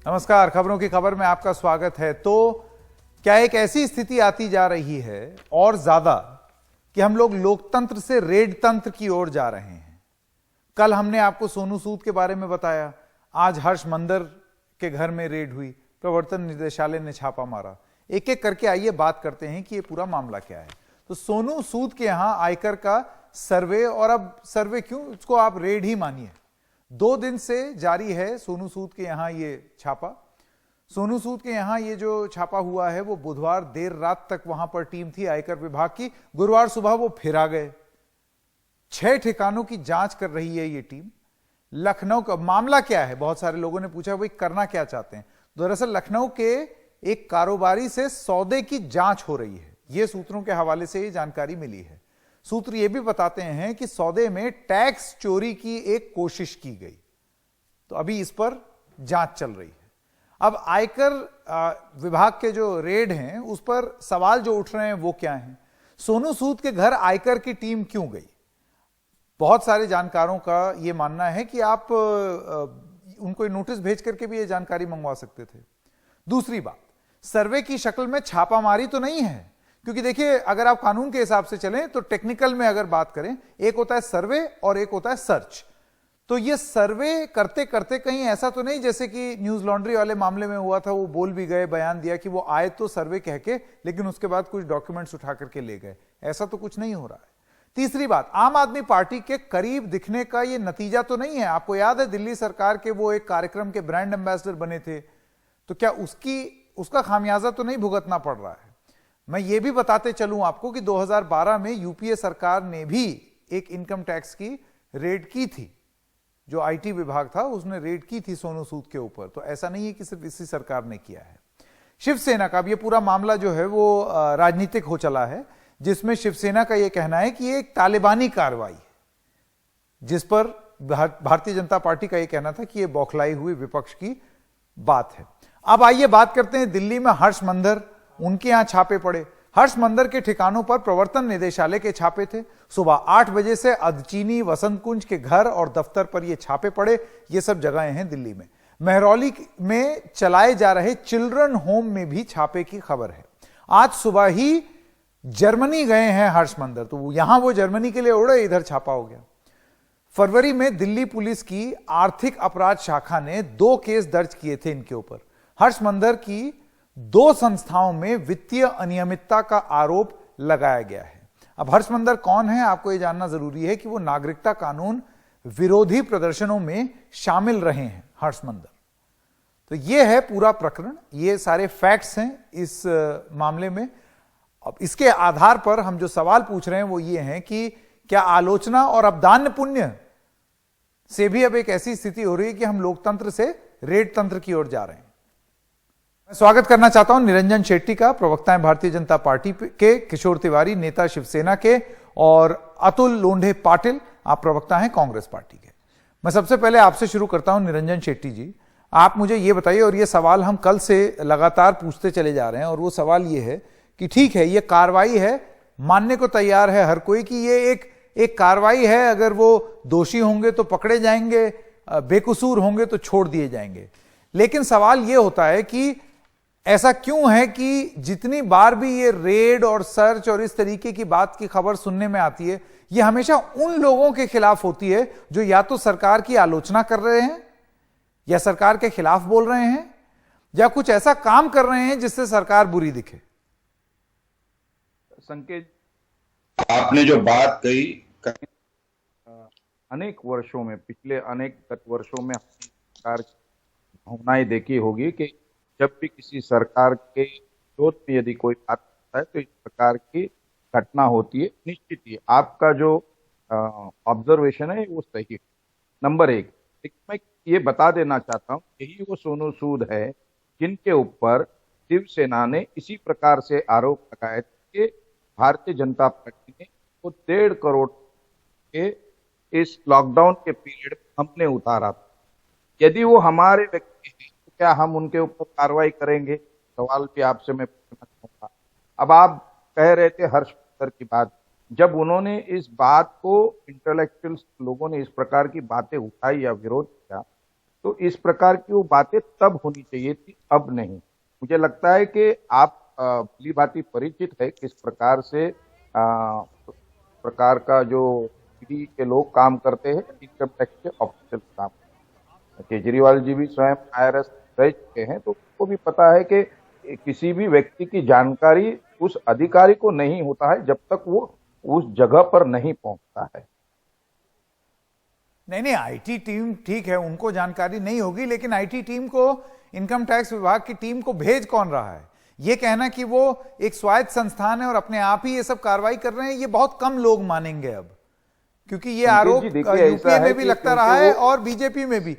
नमस्कार, खबरों की खबर में आपका स्वागत है। तो क्या एक ऐसी स्थिति आती जा रही है और ज्यादा कि हम लोग लोकतंत्र से रेड तंत्र की ओर जा रहे हैं। कल हमने आपको सोनू सूद के बारे में बताया, आज हर्ष मंदर के घर में रेड हुई, प्रवर्तन निदेशालय ने छापा मारा। एक एक करके आइए बात करते हैं कि ये पूरा मामला क्या है। तो सोनू सूद के यहां आयकर का सर्वे, और अब सर्वे क्यों, इसको आप रेड ही मानिए, 2 दिन से जारी है सोनू सूद के यहां ये छापा। सोनू सूद के यहां ये जो छापा हुआ है वो बुधवार देर रात तक वहां पर टीम थी आयकर विभाग की। गुरुवार सुबह वो फिर आ गए। 6 ठिकानों की जांच कर रही है ये टीम। लखनऊ का मामला क्या है, बहुत सारे लोगों ने पूछा भाई करना क्या चाहते हैं। दरअसल लखनऊ के एक कारोबारी से सौदे की जांच हो रही है। यह सूत्रों के हवाले से ये जानकारी मिली है। सूत्र ये भी बताते हैं कि सौदे में टैक्स चोरी की एक कोशिश की गई। तो अभी इस पर जांच चल रही है। अब आयकर विभाग के जो रेड हैं उस पर सवाल जो उठ रहे हैं वो क्या हैं। सोनू सूद के घर आयकर की टीम क्यों गई? बहुत सारे जानकारों का यह मानना है कि आप उनको नोटिस भेज करके भी यह जानकारी मंगवा सकते थे। दूसरी बात, सर्वे की शक्ल में छापामारी तो नहीं है, क्योंकि देखिए अगर आप कानून के हिसाब से चलें तो टेक्निकल में अगर बात करें, एक होता है सर्वे और एक होता है सर्च। तो ये सर्वे करते करते कहीं ऐसा तो नहीं जैसे कि न्यूज लॉन्ड्री वाले मामले में हुआ था, वो बोल भी गए, बयान दिया कि वो आए तो सर्वे कह के, लेकिन उसके बाद कुछ डॉक्यूमेंट्स उठा करके ले गए। ऐसा तो कुछ नहीं हो रहा है। तीसरी बात, आम आदमी पार्टी के करीब दिखने का ये नतीजा तो नहीं है। आपको याद है दिल्ली सरकार के वो एक कार्यक्रम के ब्रांड एम्बेसडर बने थे, तो क्या उसका खामियाजा तो नहीं भुगतना पड़ रहा है? मैं ये भी बताते चलूं आपको कि 2012 में यूपीए सरकार ने भी एक इनकम टैक्स की रेड की थी। जो आईटी विभाग था उसने रेड की थी सोनू सूद के ऊपर। तो ऐसा नहीं है कि सिर्फ इसी सरकार ने किया है। शिवसेना का अब ये पूरा मामला जो है वो राजनीतिक हो चला है, जिसमें शिवसेना का यह कहना है कि ये एक तालिबानी कार्रवाई है, जिस पर भारतीय जनता पार्टी का यह कहना था कि यह बौखलाई हुई विपक्ष की बात है। अब आइए बात करते हैं दिल्ली में हर्ष मंदर, उनके यहां छापे पड़े। हर्ष मंदर के ठिकानों पर प्रवर्तन निदेशालय के छापे थे। सुबह 8 बजे से अदचीनी, वसंत कुंज के घर और दफ्तर पर ये छापे पड़े। ये सब जगहें हैं दिल्ली में। मेहरौली में चलाए जा रहे चिल्ड्रन होम में भी छापे की खबर है। आज सुबह ही जर्मनी गए हैं हर्ष मंदर, तो यहां वो जर्मनी के लिए उड़े, इधर छापा हो गया। फरवरी में दिल्ली पुलिस की आर्थिक अपराध शाखा ने 2 केस दर्ज किए थे इनके ऊपर। हर्ष मंदर की 2 संस्थाओं में वित्तीय अनियमितता का आरोप लगाया गया है। अब हर्ष मंदर कौन है, आपको यह जानना जरूरी है कि वो नागरिकता कानून विरोधी प्रदर्शनों में शामिल रहे हैं हर्ष मंदर। तो यह है पूरा प्रकरण, ये सारे फैक्ट्स हैं इस मामले में। अब इसके आधार पर हम जो सवाल पूछ रहे हैं वो ये हैं कि क्या आलोचना और अपदान्य पुण्य से भी अब एक ऐसी स्थिति हो रही है कि हम लोकतंत्र से रेड तंत्र की ओर जा रहे हैं। मैं स्वागत करना चाहता हूं निरंजन शेट्टी का, प्रवक्ता है भारतीय जनता पार्टी के, किशोर तिवारी नेता शिवसेना के, और अतुल लोंढे पाटिल आप प्रवक्ता हैं कांग्रेस पार्टी के। मैं सबसे पहले आपसे शुरू करता हूं निरंजन शेट्टी जी, आप मुझे यह बताइए, और यह सवाल हम कल से लगातार पूछते चले जा रहे हैं, और वो सवाल यह है कि ठीक है ये कार्रवाई है, मानने को तैयार है हर कोई कि ये एक कार्रवाई है, अगर वो दोषी होंगे तो पकड़े जाएंगे, बेकसूर होंगे तो छोड़ दिए जाएंगे। लेकिन सवाल यह होता है कि ऐसा क्यों है कि जितनी बार भी ये रेड और सर्च और इस तरीके की बात की खबर सुनने में आती है, ये हमेशा उन लोगों के खिलाफ होती है जो या तो सरकार की आलोचना कर रहे हैं, या सरकार के खिलाफ बोल रहे हैं, या कुछ ऐसा काम कर रहे हैं जिससे सरकार बुरी दिखे। संकेत, आपने जो बात कही, अनेक वर्षों में, पिछले अनेक वर्षों में सरकार की भावनाएं देखी होगी कि जब भी किसी सरकार के विरोध में यदि कोई बात होता है तो इस प्रकार की घटना होती है। निश्चित ही आपका जो ऑब्जर्वेशन है वो सही है। नंबर 1, मैं ये बता देना चाहता हूँ, यही वो सोनू सूद है जिनके ऊपर शिवसेना ने इसी प्रकार से आरोप लगाए थे कि भारतीय जनता पार्टी ने वो 1.5 करोड़ के इस लॉकडाउन के पीरियड हमने उतारा था। यदि वो हमारे व्यक्ति हैं तो क्या हम उनके ऊपर कार्रवाई करेंगे? सवाल भी आपसे मैं पूछना चाहूंगा। अब आप कह रहे थे हर्ष मंदर की बात, जब उन्होंने इस बात को, इंटेलेक्चुअल लोगों ने इस प्रकार की बातें उठाई या विरोध किया, तो इस प्रकार की वो बातें तब होनी चाहिए थी, अब नहीं। मुझे लगता है कि आप भली भांति परिचित है किस प्रकार से प्रकार का जो ईडी के लोग काम करते हैं, इनकम टैक्स के ऑफिशियल काम। केजरीवाल जी भी स्वयं IRS रह चुके हैं, तो उनको भी पता है कि किसी भी व्यक्ति की जानकारी उस अधिकारी को नहीं होता है जब तक वो उस जगह पर नहीं पहुंचता है। नहीं, आईटी टीम ठीक है, उनको जानकारी नहीं होगी, लेकिन आईटी टीम को, इनकम टैक्स विभाग की टीम को भेज कौन रहा है? ये कहना कि वो एक स्वायत्त संस्थान है और अपने आप ही ये सब कार्रवाई कर रहे हैं, ये बहुत कम लोग मानेंगे अब, क्योंकि ये आरोप यूपीए में भी लगता रहा है और बीजेपी में भी।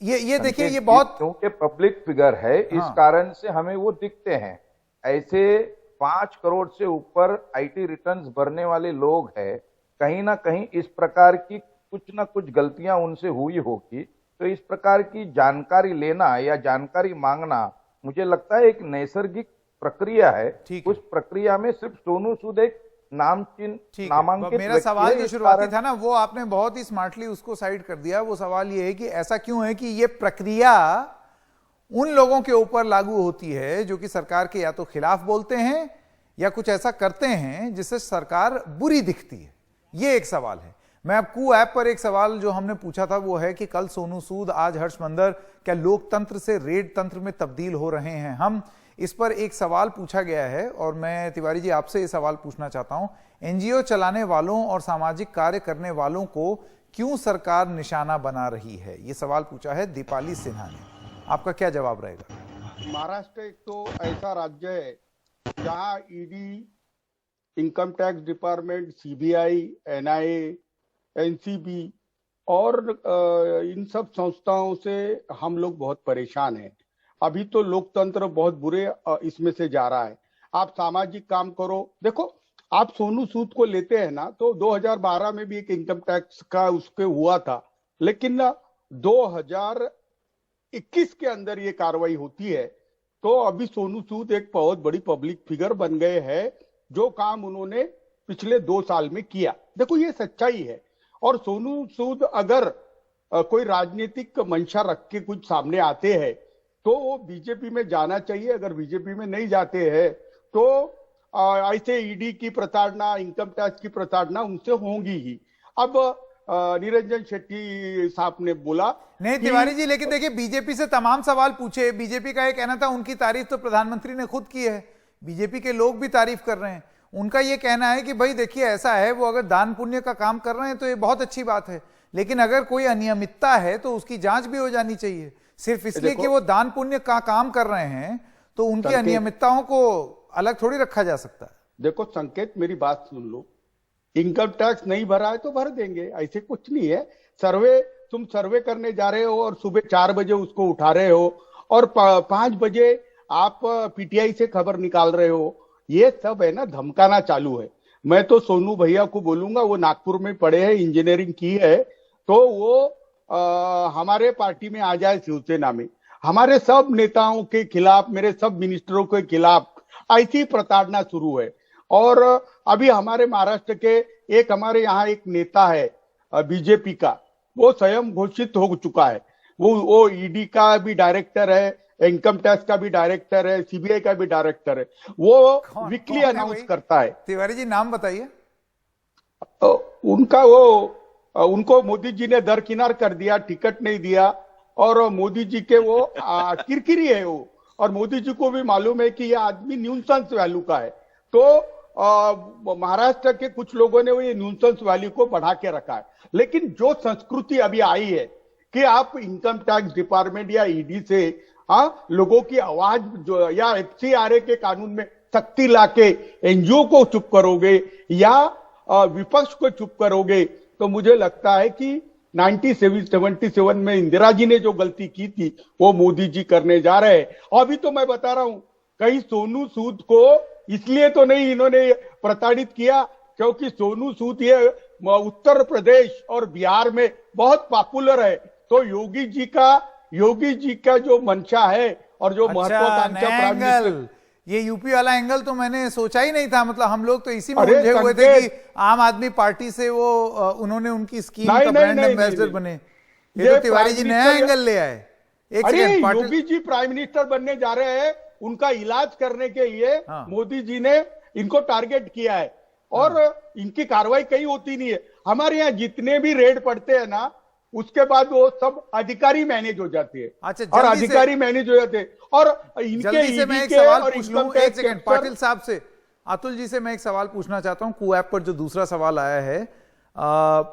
ये देखिए, ये बहुत, क्योंकि पब्लिक फिगर है, इस कारण से हमें वो दिखते हैं। ऐसे 5 करोड़ से ऊपर आईटी रिटर्न्स भरने वाले लोग हैं, कहीं ना कहीं इस प्रकार की कुछ ना कुछ गलतियां उनसे हुई होगी। तो इस प्रकार की जानकारी लेना या जानकारी मांगना, मुझे लगता है एक नैसर्गिक प्रक्रिया है। उस प्रक्रिया में सिर्फ सोनू सूद एक नामांकित। मेरा सवाल जो शुरुआती था ना, वो आपने बहुत ही स्मार्टली उसको साइड कर दिया। वो सवाल ये है कि ऐसा क्यों है कि ये प्रक्रिया उन लोगों के ऊपर लागू होती है जो कि सरकार के या तो खिलाफ बोलते हैं या कुछ ऐसा करते हैं जिससे सरकार बुरी दिखती है। ये एक सवाल है। मैं अब कू ऐप पर एक सवाल जो हमने पूछा था वो है कि कल सोनू सूद, आज हर्ष मंदर, क्या लोकतंत्र से रेड तंत्र में तब्दील हो रहे हैं हम? इस पर एक सवाल पूछा गया है और मैं तिवारी जी आपसे ये सवाल पूछना चाहता हूं, एनजीओ चलाने वालों और सामाजिक कार्य करने वालों को क्यों सरकार निशाना बना रही है? ये सवाल पूछा है दीपाली सिन्हा ने। आपका क्या जवाब रहेगा? महाराष्ट्र एक तो ऐसा राज्य है जहां ED, income tax department, CBI, NIA, NCB और इन सब संस्थाओं से हम लोग बहुत परेशान हैं। अभी तो लोकतंत्र बहुत बुरे इसमें से जा रहा है। आप सामाजिक काम करो, देखो आप सोनू सूद को लेते हैं ना, तो 2012 में भी एक इनकम टैक्स का उसके हुआ था, लेकिन 2021 के अंदर ये कार्रवाई होती है। तो अभी सोनू सूद एक बहुत बड़ी पब्लिक फिगर बन गए हैं। जो काम उन्होंने पिछले 2 साल में किया, देखो ये सच्चाई है। और सोनू सूद अगर कोई राजनीतिक मंशा रख के कुछ सामने आते हैं तो वो बीजेपी में जाना चाहिए। अगर बीजेपी में नहीं जाते हैं तो ऐसे ईडी की प्रताड़ना, इनकम टैक्स की प्रताड़ना उनसे होंगी ही। अब निरंजन शेट्टी साहब ने बोला नहीं तिवारी जी, लेकिन देखिए बीजेपी से तमाम सवाल पूछे, बीजेपी का ये कहना था, उनकी तारीफ तो प्रधानमंत्री ने खुद की है, बीजेपी के लोग भी तारीफ कर रहे हैं। उनका ये कहना है कि भाई देखिए ऐसा है, वो अगर दान पुण्य का काम कर रहे हैं तो ये बहुत अच्छी बात है, लेकिन अगर कोई अनियमितता है तो उसकी जांच भी हो जानी चाहिए। सिर्फ इसलिए कि वो दान पुण्य का काम कर रहे हैं तो उनकी अनियमितताओं को अलग थोड़ी रखा जा सकता है। देखो संकेत, मेरी बात सुन लो, इनकम टैक्स नहीं भरा है तो भर देंगे, ऐसे कुछ नहीं है। तुम सर्वे करने जा रहे हो और सुबह 4 बजे उसको उठा रहे हो और 5 बजे आप पीटीआई से खबर निकाल रहे हो, ये सब है ना धमकाना चालू है। मैं तो सोनू भैया को बोलूंगा, वो नागपुर में पढ़े हैं, इंजीनियरिंग की है, तो वो हमारे पार्टी में आ जाए, शिवसेना में। हमारे सब नेताओं के खिलाफ, मेरे सब मिनिस्टरों के खिलाफ ऐसी प्रताड़ना शुरू है। और अभी हमारे महाराष्ट्र के हमारे यहाँ एक नेता है बीजेपी का, वो स्वयं घोषित हो चुका है, वो ईडी का भी डायरेक्टर है, इनकम टैक्स का भी डायरेक्टर है, सीबीआई का भी डायरेक्टर है। वो वीकली अनाउंस करता है। तिवारी जी नाम बताइए। उनको मोदी जी ने दरकिनार कर दिया, टिकट नहीं दिया, और मोदी जी के वो किरकिरी है वो, और मोदी जी को भी मालूम है कि ये आदमी न्यूसेंस वैल्यू का है। तो महाराष्ट्र के कुछ लोगों ने वो ये न्यूसेंस वैल्यू को बढ़ा के रखा है। लेकिन जो संस्कृति अभी आई है कि आप इनकम टैक्स डिपार्टमेंट या ईडी से लोगों की आवाज जो, या एफसीआरए के कानून में सख्ती लाके एनजीओ को चुप करोगे या विपक्ष को चुप करोगे, तो मुझे लगता है कि 1977 में इंदिरा जी ने जो गलती की थी वो मोदी जी करने जा रहे हैं। अभी तो मैं बता रहा हूं, कहीं सोनू सूद को इसलिए तो नहीं इन्होंने प्रताड़ित किया क्योंकि सोनू सूद ये उत्तर प्रदेश और बिहार में बहुत पॉपुलर है। तो योगी जी का जो मंशा है और जो महत्वाकांक्षा प्राइम मिनिस्टर, ये यूपी वाला एंगल तो मैंने सोचा ही नहीं था। मतलब हम लोग तो इसी में उलझे हुए थे कि आम आदमी पार्टी से वो उन्होंने उनकी स्कीम का ब्रांड एम्बेसडर बने। ये तो तिवारी जी नया एंगल ले आए। एक अरे second, Patil Yogi ji prime minister बनने जा रहे हैं, उनका इलाज करने के लिए हाँ। मोदी जी ने इनको टारगेट किया है और इनकी कार्रवाई कहीं होती नहीं है। हमारे यहाँ जितने भी रेड पड़ते हैं ना, उसके बाद वो सब अधिकारी मैनेज हो जाते हैं। अच्छा, और जल्दी से- अधिकारी मैनेज हो जाते हैं और इनके जल्दी से मैं ईडी एक के सवाल और पूछ लूं। इनकम एक टैक्स सेकंड, के अफसर- पाटिल साहब से, अतुल जी से मैं एक सवाल पूछना चाहता हूं। कू ऐप पर जो दूसरा सवाल आया है,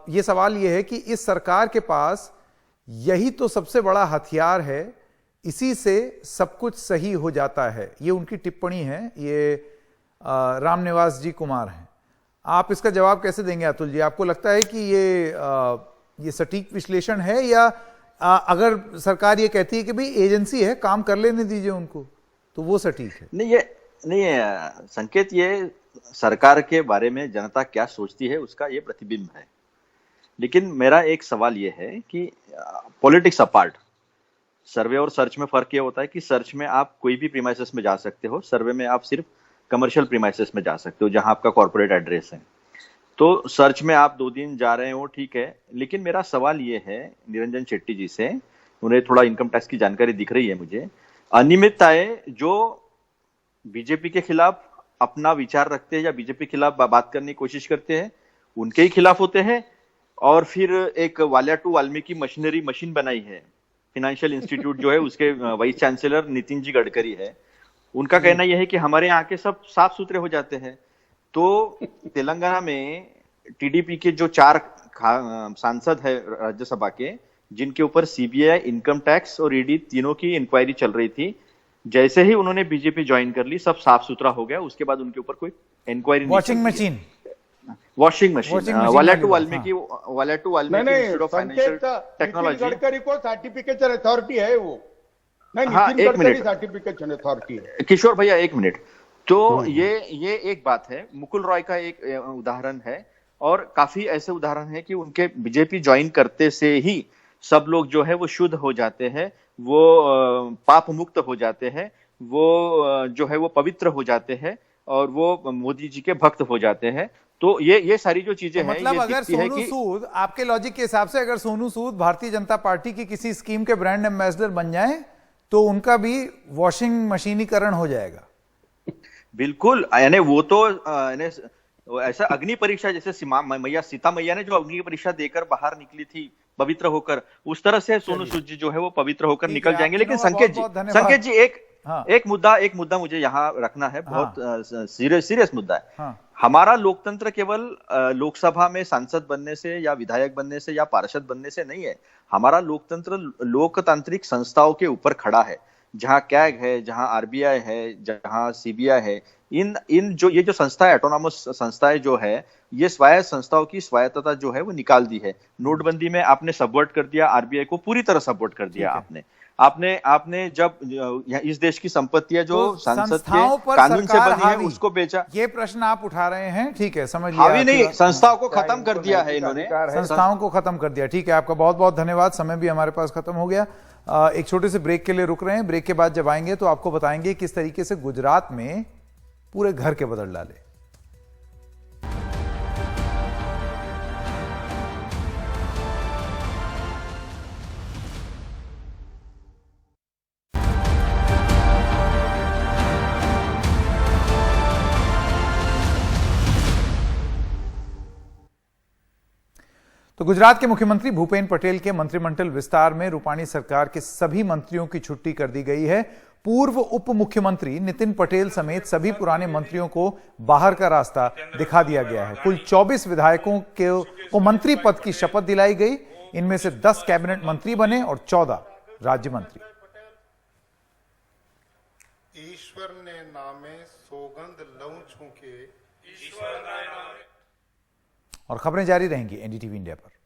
ये सवाल ये है कि इस सरकार के पास यही तो सबसे बड़ा हथियार है, इसी से सब कुछ सही हो जाता है। ये उनकी टिप्पणी है, ये रामनिवास जी कुमार हैं। आप इसका जवाब कैसे देंगे अतुल जी? आपको लगता है कि ये सटीक विश्लेषण है, या अगर सरकार ये कहती है कि भाई एजेंसी है, काम कर लेने दीजिए उनको, तो वो सटीक है? नहीं, संकेत, ये सरकार के बारे में जनता क्या सोचती है उसका ये प्रतिबिंब है। लेकिन मेरा एक सवाल ये है कि पॉलिटिक्स अपार्ट, सर्वे और सर्च में फर्क ये होता है कि सर्च में आप कोई भी प्रीमाइसेस में जा सकते हो, सर्वे में आप सिर्फ कमर्शियल प्रीमाइसेस में जा सकते हो जहां आपका कॉर्पोरेट एड्रेस है। तो सर्च में आप 2 दिन जा रहे हो, ठीक है, लेकिन मेरा सवाल ये है निरंजन शेट्टी जी से, उन्हें थोड़ा इनकम टैक्स की जानकारी दिख रही है मुझे। अनियमितताएं जो बीजेपी के खिलाफ अपना विचार रखते हैं या बीजेपी के खिलाफ बात करने की कोशिश करते हैं, उनके ही खिलाफ होते हैं। और फिर एक Valia to Valmiki machinery machine बनाई है, फाइनेंशियल इंस्टीट्यूट जो है उसके वाइस चांसलर नितिन जी गडकरी है, उनका कहना यह है कि हमारे यहाँ के सब साफ सुथरे हो जाते हैं। तो तेलंगाना में टीडीपी के जो 4 सांसद है राज्यसभा के, जिनके ऊपर सीबीआई, इनकम टैक्स और ईडी तीनों की इंक्वायरी चल रही थी, जैसे ही उन्होंने बीजेपी ज्वाइन कर ली, सब साफ सुथरा हो गया। उसके बाद उनके ऊपर कोई इंक्वायरी नहीं। Washing machine Valia to Valmiki institute of financial technology, Gadkari को सर्टिफिकेशन अथॉरिटी है वो। नहीं, हाँ, नितिन एक गडकरी मिनट। सर्टिफिकेशन अथॉरिटी है। किशोर भैया एक मिनट। तो ये एक बात है। मुकुल रॉय का एक उदाहरण है, और काफी ऐसे उदाहरण है कि उनके बीजेपी ज्वाइन करते से ही सब लोग जो है वो शुद्ध हो जाते हैं, वो पाप मुक्त हो जाते हैं, वो जो है वो पवित्र हो जाते हैं, और वो मोदी जी के भक्त हो जाते हैं। तो ये सारी जो चीजें हैं, मतलब ये अगर दिखती है सोनू कि सूद, आपके लॉजिक के हिसाब से अगर सोनू सूद भारतीय जनता पार्टी की किसी स्कीम के ब्रांड एम्बेसडर बन जाए, तो उनका भी वॉशिंग मशीनीकरण हो जाएगा। बिल्कुल, यानी वो तो ऐसा अग्नि परीक्षा, जैसे मैया सीता मैया ने जो अग्नि परीक्षा देकर बाहर निकली थी पवित्र होकर, उस तरह से सोनू सूद जी जो है वो पवित्र होकर ठीक निकल है, जाएंगे। आप लेकिन तीनों संकेत बहुत-बहुत जी, धन्यवाद। हाँ। एक मुद्दा मुझे यहाँ रखना है, बहुत सीरियस मुद्दा है। हाँ। हमारा लोकतंत्र केवल लोकसभा में सांसद बनने से या विधायक बनने से या पार्षद बनने से नहीं है। हमारा लोकतंत्र लोकतांत्रिक संस्थाओं के ऊपर खड़ा है, जहां कैग है, जहां आरबीआई है, जहां सीबीआई है। इन जो ये जो संस्था है, ऑटोनॉमस संस्थाएं जो है, ये स्वायत्त संस्थाओं की स्वायत्तता जो है वो निकाल दी है। नोटबंदी में आपने सबवर्ट कर दिया, आरबीआई को पूरी तरह सबवर्ट कर दिया आपने जब इस देश की संपत्ति है जो तो संसद संस्थाओं के पर कानून से सरकार बनी है, हावी, उसको बेचा। ये प्रश्न आप उठा रहे हैं, ठीक है, समझ लिया। हावी नहीं, आपकी संस्थाओं को खत्म कर दिया है इन्होंने, संस्थाओं को खत्म कर दिया। ठीक है, आपका बहुत बहुत धन्यवाद। समय भी हमारे पास खत्म हो गया। एक छोटे से ब्रेक के लिए रुक रहे हैं। ब्रेक के बाद जब आएंगे तो आपको बताएंगे किस तरीके से गुजरात में पूरे घर के बदल डाले। तो गुजरात के मुख्यमंत्री भूपेन्द्र पटेल के मंत्रिमंडल विस्तार में रूपाणी सरकार के सभी मंत्रियों की छुट्टी कर दी गई है। पूर्व उप मुख्यमंत्री नितिन पटेल समेत सभी पुराने मंत्रियों को बाहर का रास्ता दिखा दिया गया है। कुल 24 विधायकों को मंत्री पद की शपथ दिलाई गई। इनमें से 10 कैबिनेट मंत्री बने और 14 राज्य मंत्री। ईश्वर ने नामे सौगंध लऊं छूके। और खबरें जारी रहेंगी एनडीटीवी इंडिया पर।